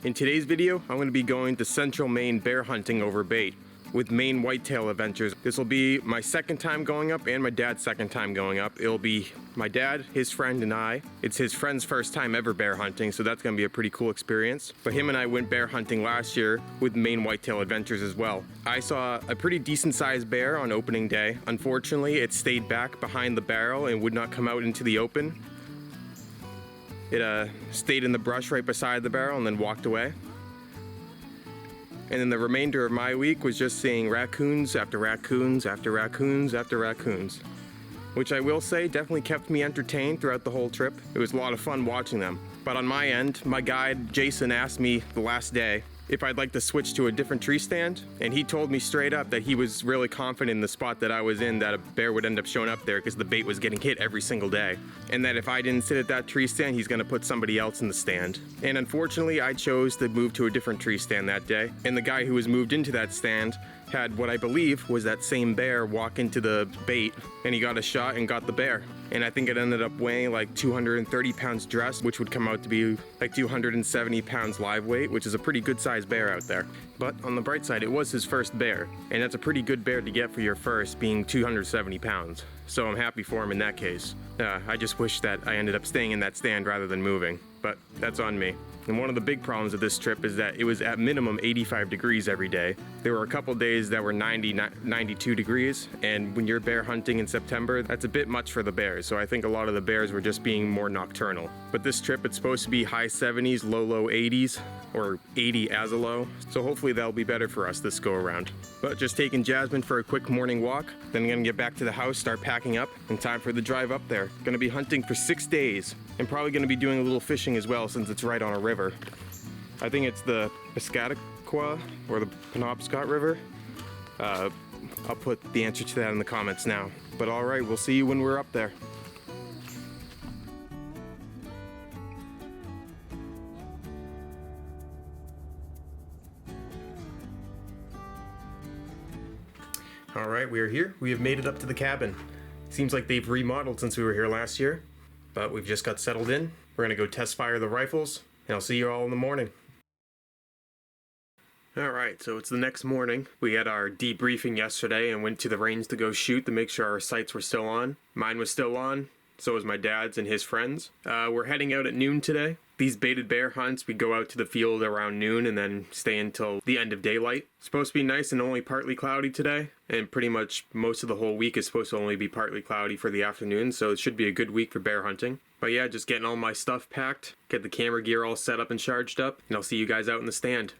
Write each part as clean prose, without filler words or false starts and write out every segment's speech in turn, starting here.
In today's video, I'm going to be going to central Maine bear hunting over bait with MAINE Whitetail Adventures. This will be my second time going up and my dad's second time going up. It'll be my dad, his friend, and I. It's his friend's first time ever bear hunting, so that's going to be a pretty cool experience. But him and I went bear hunting last year with MAINE Whitetail Adventures as well. I saw a pretty decent sized bear on opening day. Unfortunately, it stayed back behind the barrel and would not come out into the open. It stayed in the brush right beside the barrel and then walked away. And then the remainder of my week was just seeing raccoons after raccoons after raccoons after raccoons, which I will say definitely kept me entertained throughout the whole trip. It was a lot of fun watching them. But on my end, my guide Jason asked me the last day if I'd like to switch to a different tree stand, and he told me straight up that he was really confident in the spot that I was in that a bear would end up showing up there because the bait was getting hit every single day, and that if I didn't sit at that tree stand, he's gonna put somebody else in the stand. And unfortunately, I chose to move to a different tree stand that day, and the guy who was moved into that stand had what I believe was that same bear walk into the bait, and he got a shot and got the bear. And I think it ended up weighing like 230 pounds dressed, which would come out to be like 270 pounds live weight, which is a pretty good sized bear out there. But on the bright side, it was his first bear, and that's a pretty good bear to get for your first, being 270 pounds. So I'm happy for him in that case. I just wish that I ended up staying in that stand rather than moving, but that's on me. And one of the big problems of this trip is that it was at minimum 85 degrees every day. There were a couple days that were 92 degrees, and when you're bear hunting in September, that's a bit much for the bears, so I think a lot of the bears were just being more nocturnal. But this trip, it's supposed to be high 70s, low 80s, or 80 as a low, so hopefully that'll be better for us this go around. But just taking Jasmine for a quick morning walk, then I'm gonna get back to the house, start packing up, and time for the drive up there. Gonna be hunting for 6 days, and probably gonna be doing a little fishing as well since it's right on a river. I think it's the Piscataqua or the Penobscot River. I'll put the answer to that in the comments now. But all right, we'll see you when we're up there. All right, we are here. We have made it up to the cabin. Seems like they've remodeled since we were here last year, but we've just got settled in. We're gonna go test fire the rifles, and I'll see you all in the morning. Alright, so it's the next morning. We had our debriefing yesterday and went to the range to go shoot to make sure our sights were still on. Mine was still on, so was my dad's and his friends. We're heading out at noon today. These baited bear hunts, we go out to the field around noon and then stay until the end of daylight. It's supposed to be nice and only partly cloudy today, and pretty much most of the whole week is supposed to only be partly cloudy for the afternoon, so it should be a good week for bear hunting. But yeah, just getting all my stuff packed, get the camera gear all set up and charged up, and I'll see you guys out in the stand.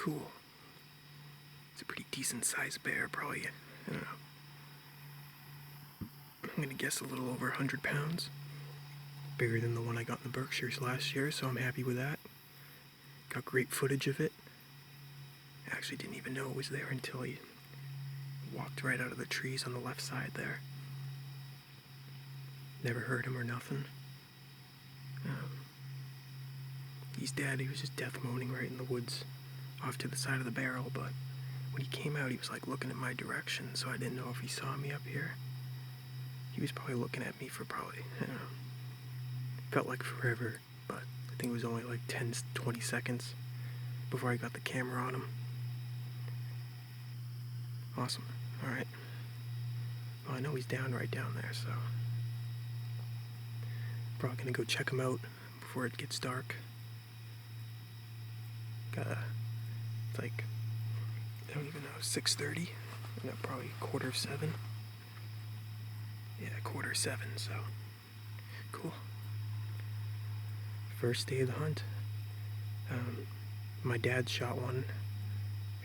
cool. It's a pretty decent sized bear, probably, I don't know. I'm gonna guess a little over 100 pounds. Bigger than the one I got in the Berkshires last year, so I'm happy with that. Got great footage of it. I actually didn't even know it was there until he walked right out of the trees on the left side there. Never heard him or nothing. He's dead. He was just death moaning right in the woods off to the side of the barrel, but when he came out he was like looking in my direction, so I didn't know if he saw me up here. He was probably looking at me for probably, I don't know, felt like forever, but I think it was only like 10-20 seconds before I got the camera on him. Awesome. Alright. Well, I know he's right down there, so probably gonna go check him out before it gets dark. It's like, I don't even know, 6:30? No, probably 6:45. Yeah, 6:45, so cool. First day of the hunt. My dad shot one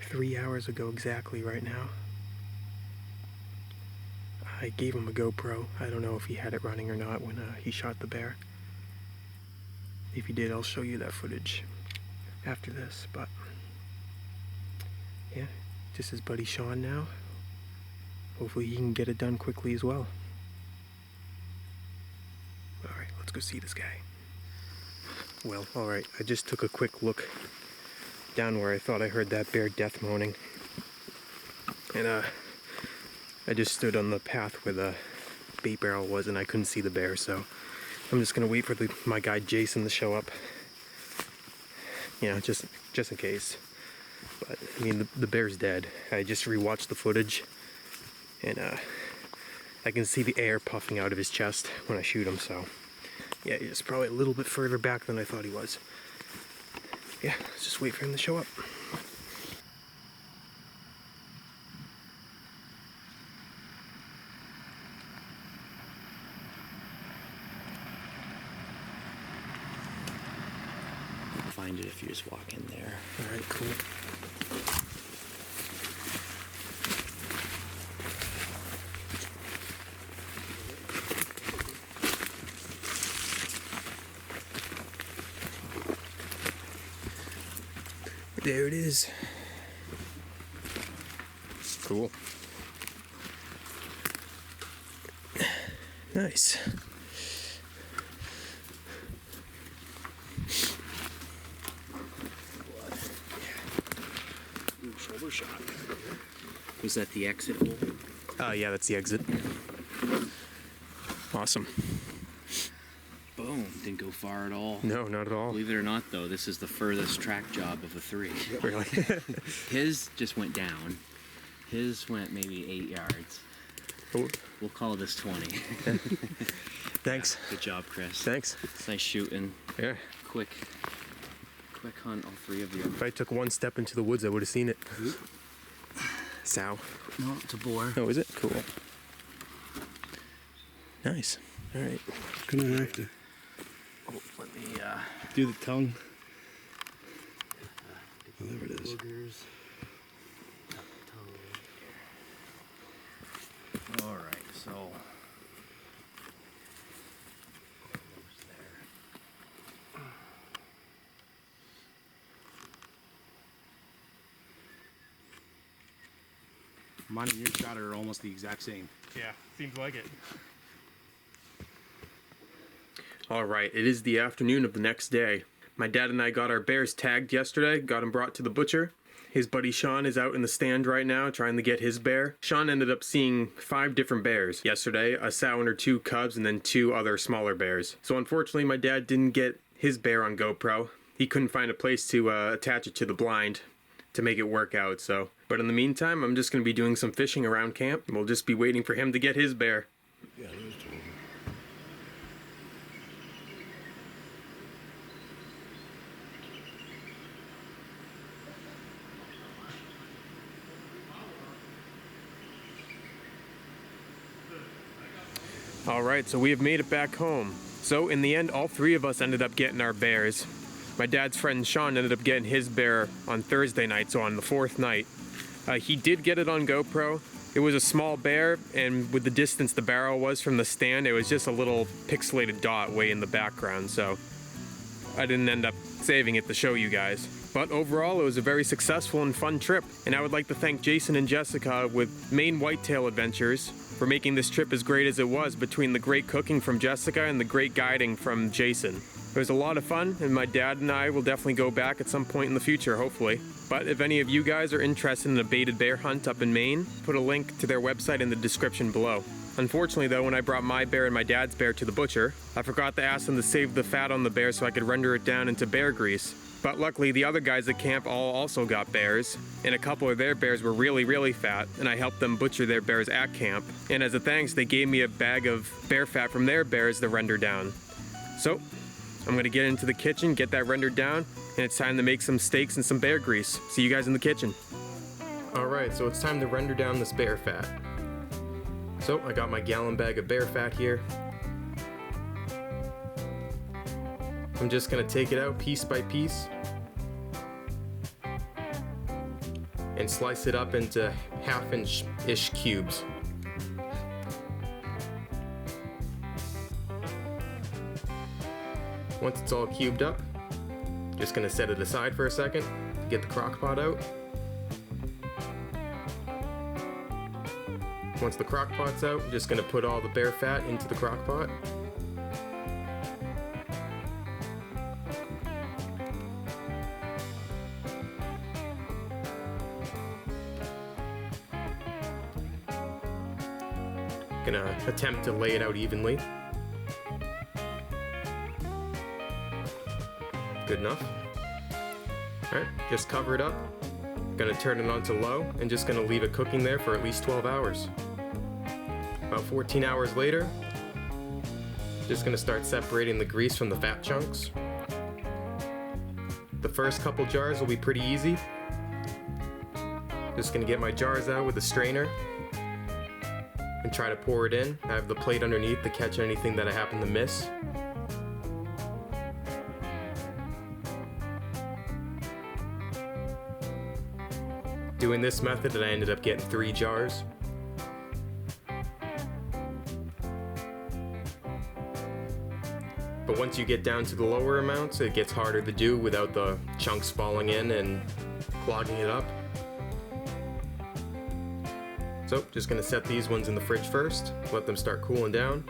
3 hours ago exactly right now. I gave him a GoPro. I don't know if he had it running or not when he shot the bear. If he did, I'll show you that footage after this, but yeah, just his buddy Sean now. Hopefully he can get it done quickly as well. Alright, let's go see this guy. Well, alright, I just took a quick look down where I thought I heard that bear death moaning. And I just stood on the path where the bait barrel was and I couldn't see the bear, so I'm just gonna wait for my guy Jason to show up. You know, just in case. But I mean, the bear's dead. I just rewatched the footage, and I can see the air puffing out of his chest when I shoot him. So yeah, he's probably a little bit further back than I thought he was. Yeah, let's just wait for him to show up. Find it if you just walk in there. Alright, cool. There it is. Cool. Nice. Shoulder shot. Was that the exit hole? Yeah, that's the exit. Awesome. Boom. Didn't go far at all. No, not at all. Believe it or not, though, this is the furthest track job of the three. Really? His just went down. His went maybe 8 yards. Oh. We'll call this 20. Thanks. Yeah, good job, Chris. Thanks. Nice shooting. Yeah. Quick hunt, all three of you. If I took one step into the woods, I would have seen it. Sow. No, it's a boar. Oh, is it? Cool. Nice. All right. Gonna have to Oh, let me, do the tongue. Oh, there it is. boogers. All right, so. Mine and your shot are almost the exact same. Yeah, seems like it. All right, it is the afternoon of the next day. My dad and I got our bears tagged yesterday, got him brought to the butcher. His buddy Sean is out in the stand right now trying to get his bear. Sean ended up seeing 5 different bears yesterday, a sow and her 2 cubs, and then 2 other smaller bears. So unfortunately, my dad didn't get his bear on GoPro. He couldn't find a place to attach it to the blind to make it work out, so. But in the meantime, I'm just going to be doing some fishing around camp, and we'll just be waiting for him to get his bear. Yeah, there's two. All right, so we have made it back home. So in the end, all 3 of us ended up getting our bears. My dad's friend Sean ended up getting his bear on Thursday night, so on the 4th night. He did get it on GoPro. It was a small bear, and with the distance the barrel was from the stand, it was just a little pixelated dot way in the background, so I didn't end up saving it to show you guys. But overall, it was a very successful and fun trip, and I would like to thank Jason and Jessica with Maine Whitetail Adventures for making this trip as great as it was, between the great cooking from Jessica and the great guiding from Jason. It was a lot of fun, and my dad and I will definitely go back at some point in the future, hopefully. But if any of you guys are interested in a baited bear hunt up in Maine, put a link to their website in the description below. Unfortunately though, when I brought my bear and my dad's bear to the butcher, I forgot to ask them to save the fat on the bear so I could render it down into bear grease. But luckily the other guys at camp all also got bears, and a couple of their bears were really fat, and I helped them butcher their bears at camp. And as a thanks, they gave me a bag of bear fat from their bears to render down. So, I'm gonna get into the kitchen, get that rendered down, and it's time to make some steaks and some bear grease. See you guys in the kitchen. Alright, so it's time to render down this bear fat. So, I got my gallon bag of bear fat here. I'm just gonna take it out piece by piece and slice it up into 1/2-inch-ish cubes. Once it's all cubed up, just gonna set it aside for a second to get the crock pot out. Once the crock pot's out, I'm just gonna put all the bear fat into the crock pot. Gonna attempt to lay it out evenly. Good enough. Alright, just cover it up. Gonna turn it on to low and just gonna leave it cooking there for at least 12 hours. About 14 hours later, just gonna start separating the grease from the fat chunks. The first couple jars will be pretty easy. Just gonna get my jars out with a strainer and try to pour it in. I have the plate underneath to catch anything that I happen to miss. Doing this method, and I ended up getting 3 jars. But once you get down to the lower amounts, it gets harder to do without the chunks falling in and clogging it up. So, just gonna set these ones in the fridge first, let them start cooling down.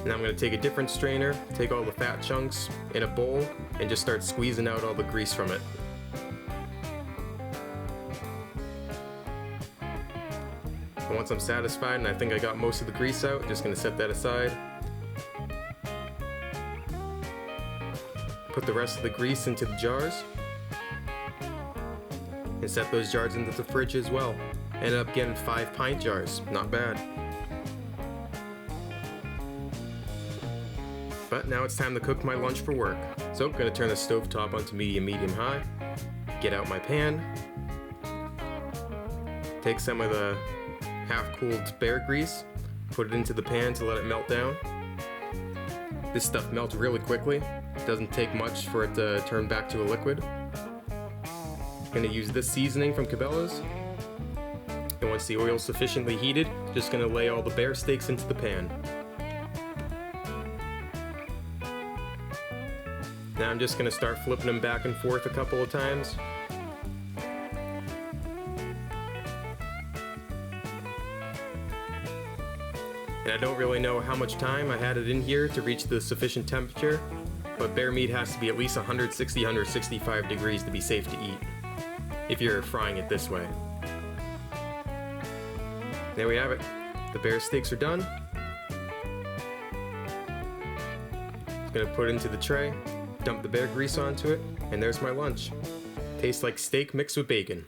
Now I'm going to take a different strainer, take all the fat chunks in a bowl, and just start squeezing out all the grease from it. And once I'm satisfied and I think I got most of the grease out, I'm just going to set that aside. Put the rest of the grease into the jars. And set those jars into the fridge as well. Ended up getting 5 pint jars, not bad. But now it's time to cook my lunch for work. So I'm gonna turn the stovetop onto medium-high, get out my pan, take some of the half-cooled bear grease, put it into the pan to let it melt down. This stuff melts really quickly. It doesn't take much for it to turn back to a liquid. Gonna use this seasoning from Cabela's. And once the oil's sufficiently heated, just gonna lay all the bear steaks into the pan. Now I'm just going to start flipping them back and forth a couple of times. And I don't really know how much time I had it in here to reach the sufficient temperature, but bear meat has to be at least 160, 165 degrees to be safe to eat, if you're frying it this way. There we have it. The bear steaks are done. Just going to put it into the tray. Dump the bear grease onto it, and there's my lunch. Tastes like steak mixed with bacon.